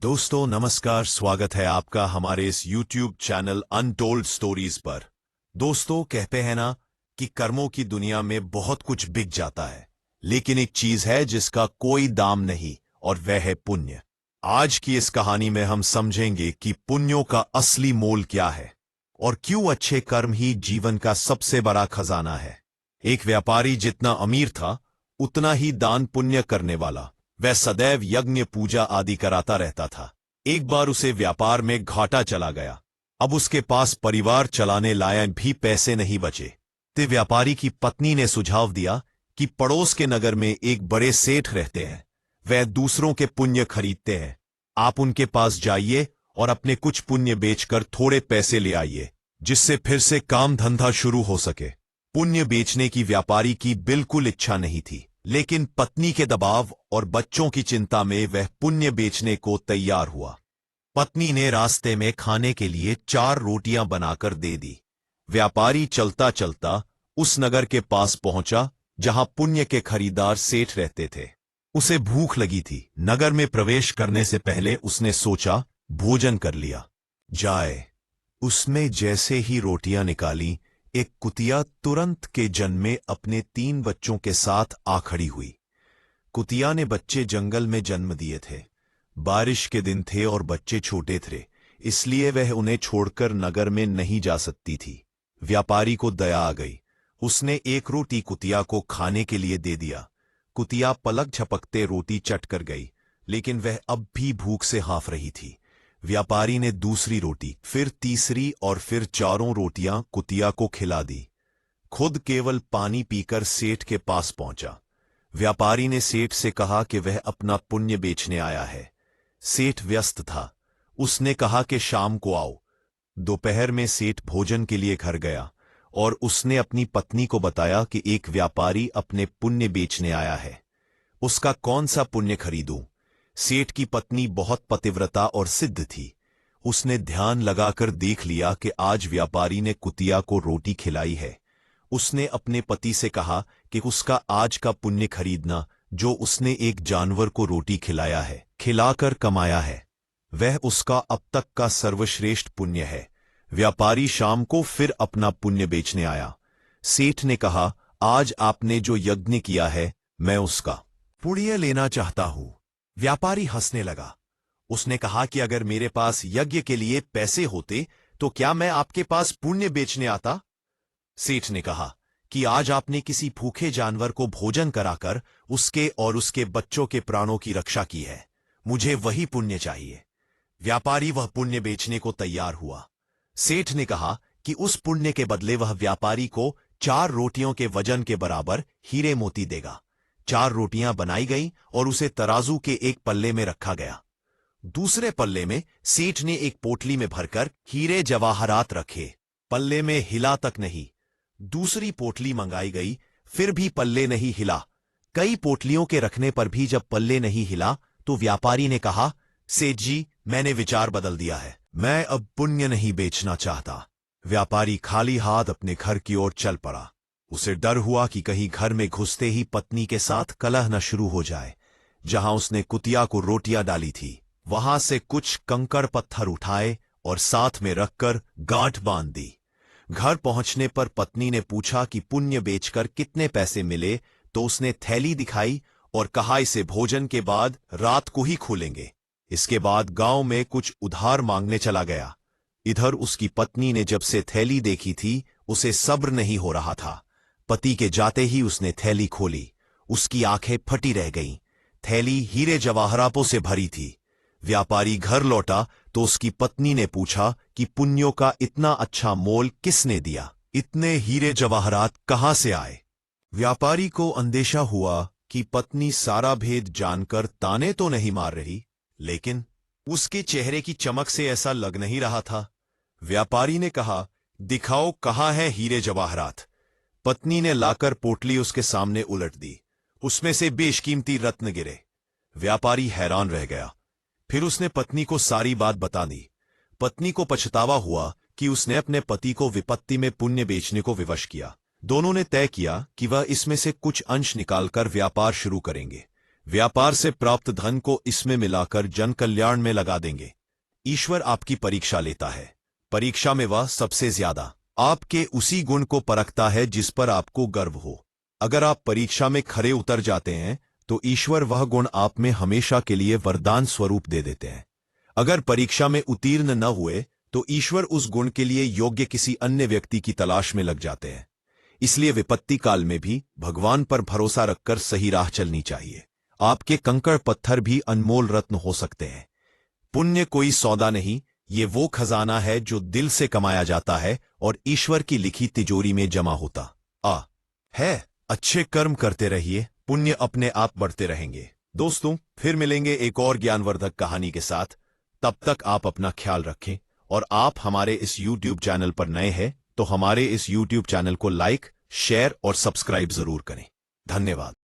दोस्तों नमस्कार, स्वागत है आपका हमारे इस YouTube चैनल अनटोल्ड स्टोरीज पर। दोस्तों कहते हैं ना कि कर्मों की दुनिया में बहुत कुछ बिक जाता है, लेकिन एक चीज है जिसका कोई दाम नहीं, और वह है पुण्य। आज की इस कहानी में हम समझेंगे कि पुण्यों का असली मोल क्या है और क्यों अच्छे कर्म ही जीवन का सबसे बड़ा खजाना है। एक व्यापारी जितना अमीर था उतना ही दान पुण्य करने वाला। वह सदैव यज्ञ पूजा आदि कराता रहता था। एक बार उसे व्यापार में घाटा चला गया। अब उसके पास परिवार चलाने लायक भी पैसे नहीं बचे। तो व्यापारी की पत्नी ने सुझाव दिया कि पड़ोस के नगर में एक बड़े सेठ रहते हैं। वह दूसरों के पुण्य खरीदते हैं। आप उनके पास जाइए और अपने कुछ पुण्य बेचकर थोड़े पैसे ले आइए, जिससे फिर से काम धंधा शुरू हो सके। पुण्य बेचने की व्यापारी की बिल्कुल इच्छा नहीं थी, लेकिन पत्नी के दबाव और बच्चों की चिंता में वह पुण्य बेचने को तैयार हुआ। पत्नी ने रास्ते में खाने के लिए 4 रोटियां बनाकर दे दी। व्यापारी चलता चलता उस नगर के पास पहुंचा जहां पुण्य के खरीदार सेठ रहते थे। उसे भूख लगी थी। नगर में प्रवेश करने से पहले उसने सोचा भोजन कर लिया जाए। उसने जैसे ही रोटियां निकाली, एक कुतिया तुरंत के जन्मे अपने 3 बच्चों के साथ आ खड़ी हुई। कुतिया ने बच्चे जंगल में जन्म दिए थे। बारिश के दिन थे और बच्चे छोटे थे, इसलिए वह उन्हें छोड़कर नगर में नहीं जा सकती थी। व्यापारी को दया आ गई। उसने एक रोटी कुतिया को खाने के लिए दे दिया। कुतिया पलक झपकते रोटी चट कर गई, लेकिन वह अब भी भूख से हाफ रही थी। व्यापारी ने दूसरी रोटी, फिर तीसरी और फिर 4 रोटियां कुतिया को खिला दी। खुद केवल पानी पीकर सेठ के पास पहुंचा। व्यापारी ने सेठ से कहा कि वह अपना पुण्य बेचने आया है। सेठ व्यस्त था। उसने कहा कि शाम को आओ। दोपहर में सेठ भोजन के लिए घर गया और उसने अपनी पत्नी को बताया कि एक व्यापारी अपने पुण्य बेचने आया है। उसका कौन सा पुण्य खरीदूं? सेठ की पत्नी बहुत पतिव्रता और सिद्ध थी। उसने ध्यान लगाकर देख लिया कि आज व्यापारी ने कुतिया को रोटी खिलाई है। उसने अपने पति से कहा कि उसका आज का पुण्य खरीदना, जो उसने एक जानवर को रोटी खिलाया है, खिलाकर कमाया है, वह उसका अब तक का सर्वश्रेष्ठ पुण्य है। व्यापारी शाम को फिर अपना पुण्य बेचने आया। सेठ ने कहा, आज आपने जो यज्ञ किया है, मैं उसका पुण्य लेना चाहता हूं। व्यापारी हंसने लगा। उसने कहा कि अगर मेरे पास यज्ञ के लिए पैसे होते तो क्या मैं आपके पास पुण्य बेचने आता? सेठ ने कहा कि आज आपने किसी भूखे जानवर को भोजन कराकर उसके और उसके बच्चों के प्राणों की रक्षा की है। मुझे वही पुण्य चाहिए। व्यापारी वह पुण्य बेचने को तैयार हुआ। सेठ ने कहा कि उस पुण्य के बदले वह व्यापारी को 4 रोटियों के वजन के बराबर हीरे मोती देगा। 4 रोटियां बनाई गईं और उसे तराजू के एक पल्ले में रखा गया। दूसरे पल्ले में सेठ ने एक पोटली में भरकर हीरे जवाहरात रखे। पल्ले में हिला तक नहीं। दूसरी पोटली मंगाई गई, फिर भी पल्ले नहीं हिला। कई पोटलियों के रखने पर भी जब पल्ले नहीं हिला तो व्यापारी ने कहा, सेठ जी, मैंने विचार बदल दिया है। मैं अब पुण्य नहीं बेचना चाहता। व्यापारी खाली हाथ अपने घर की ओर चल पड़ा। उसे डर हुआ कि कहीं घर में घुसते ही पत्नी के साथ कलह न शुरू हो जाए। जहां उसने कुतिया को रोटियां डाली थी, वहां से कुछ कंकड़ पत्थर उठाए और साथ में रखकर गांठ बांध दी। घर पहुंचने पर पत्नी ने पूछा कि पुण्य बेचकर कितने पैसे मिले, तो उसने थैली दिखाई और कहा, इसे भोजन के बाद रात को ही खोलेंगे। इसके बाद गांव में कुछ उधार मांगने चला गया। इधर उसकी पत्नी ने जब से थैली देखी थी, उसे सब्र नहीं हो रहा था। पति के जाते ही उसने थैली खोली। उसकी आंखें फटी रह गईं। थैली हीरे जवाहरातों से भरी थी। व्यापारी घर लौटा तो उसकी पत्नी ने पूछा कि पुण्यों का इतना अच्छा मोल किसने दिया? इतने हीरे जवाहरात कहां से आए? व्यापारी को अंदेशा हुआ कि पत्नी सारा भेद जानकर ताने तो नहीं मार रही, लेकिन उसके चेहरे की चमक से ऐसा लग नहीं रहा था। व्यापारी ने कहा, दिखाओ कहां है हीरे जवाहरात। पत्नी ने लाकर पोटली उसके सामने उलट दी। उसमें से बेशकीमती रत्न गिरे। व्यापारी हैरान रह गया। फिर उसने पत्नी को सारी बात बता दी। पत्नी को पछतावा हुआ कि उसने अपने पति को विपत्ति में पुण्य बेचने को विवश किया। दोनों ने तय किया कि वह इसमें से कुछ अंश निकालकर व्यापार शुरू करेंगे। व्यापार से प्राप्त धन को इसमें मिलाकर जन कल्याण में लगा देंगे। ईश्वर आपकी परीक्षा लेता है। परीक्षा में वह सबसे ज्यादा आपके उसी गुण को परखता है जिस पर आपको गर्व हो। अगर आप परीक्षा में खरे उतर जाते हैं तो ईश्वर वह गुण आप में हमेशा के लिए वरदान स्वरूप दे देते हैं। अगर परीक्षा में उत्तीर्ण न हुए तो ईश्वर उस गुण के लिए योग्य किसी अन्य व्यक्ति की तलाश में लग जाते हैं। इसलिए विपत्ति काल में भी भगवान पर भरोसा रखकर सही राह चलनी चाहिए। आपके कंकड़ पत्थर भी अनमोल रत्न हो सकते हैं। पुण्य कोई सौदा नहीं, ये वो खजाना है जो दिल से कमाया जाता है और ईश्वर की लिखी तिजोरी में जमा होता है। अच्छे कर्म करते रहिए, पुण्य अपने आप बढ़ते रहेंगे। दोस्तों, फिर मिलेंगे एक और ज्ञानवर्धक कहानी के साथ। तब तक आप अपना ख्याल रखें, और आप हमारे इस YouTube चैनल पर नए हैं तो हमारे इस YouTube चैनल को लाइक, शेयर और सब्सक्राइब जरूर करें। धन्यवाद।